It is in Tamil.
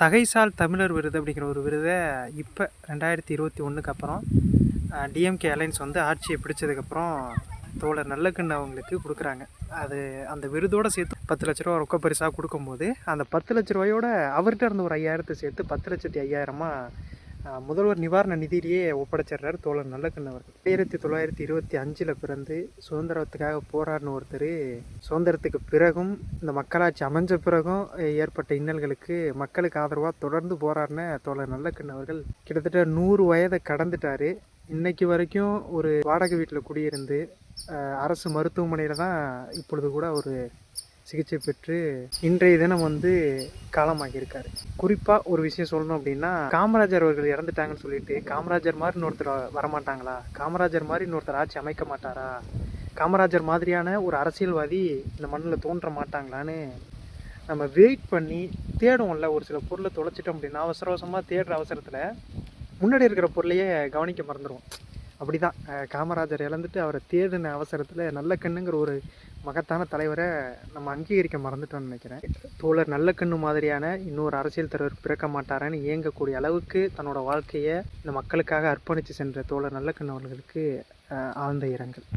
தகைசால் தமிழர் விருது அப்படிங்கிற ஒரு விருதை இப்போ 2021க்கு அப்புறம் டிஎம்கே அலைன்ஸ் வந்து ஆட்சியை பிடிச்சதுக்கப்புறம் தோழர் நல்லக்கண்ணு அவங்களுக்கு கொடுக்குறாங்க. அது அந்த விருதோடு சேர்த்து 10 லட்ச ரூபா ரொக்க பரிசாக கொடுக்கும்போது அந்த 10 லட்ச ரூபாயோட அவர்கிட்ட இருந்த ஒரு 5000 சேர்த்து 10,05,000 முதல்வர் நிவாரண நிதியிலேயே ஒப்படைச்சிடுறாரு தோழர் நல்லக்கண்ணு அவர்கள். 1925 பிறந்து சுதந்திரத்துக்காக போராடின ஒருத்தர் சுதந்திரத்துக்கு பிறகும் இந்த மக்களாட்சி அமைஞ்ச பிறகும் ஏற்பட்ட இன்னல்களுக்கு மக்களுக்கு ஆதரவாக தொடர்ந்து போராடின தோழர் நல்லக்கண்ணு அவர்கள் கிட்டத்தட்ட 100 வயதை கடந்துட்டார். இன்னைக்கு வரைக்கும் ஒரு வாடகை வீட்டில் குடியிருந்து அரசு மருத்துவமனையில் தான் இப்பொழுது கூட ஒரு சிகிச்சை பெற்று இன்றைய தினம் வந்து காலமாகியிருக்காரு. குறிப்பாக ஒரு விஷயம் சொல்லணும் அப்படின்னா, காமராஜர் அவர்கள் இறந்துட்டாங்கன்னு சொல்லிட்டு காமராஜர் மாதிரி இன்னொருத்தர் வரமாட்டாங்களா, காமராஜர் மாதிரி இன்னொருத்தர் ஆட்சி அமைக்க மாட்டாரா, காமராஜர் மாதிரியான ஒரு அரசியல்வாதி இந்த மண்ணில் தோன்ற மாட்டாங்களான்னு நம்ம வெயிட் பண்ணி தேடுவோம்ல. ஒரு சில பொருளை தொலைச்சிட்டோம் அப்படின்னா அவசர அவசரமாக தேடுற அவசரத்தில் முன்னாடி இருக்கிற பொருளையே கவனிக்க மறந்துடுவோம். அப்படி தான் காமராஜர் இழந்துட்டு அவரை தேடின அவசரத்தில் நல்லக்கண்ணுங்கிற ஒரு மகத்தான தலைவரை நம்ம அங்கீகரிக்க மறந்துட்டோம்னு நினைக்கிறேன். தோழர் நல்லக்கண்ணு மாதிரியான இன்னொரு அரசியல் தலைவர் பிறக்க மாட்டாரான்னு இயங்கக்கூடிய அளவுக்கு தன்னோட வாழ்க்கையை இந்த மக்களுக்காக அர்ப்பணித்து சென்ற தோழர் நல்லக்கண்ணு அவர்களுக்கு ஆழ்ந்த இரங்கல்.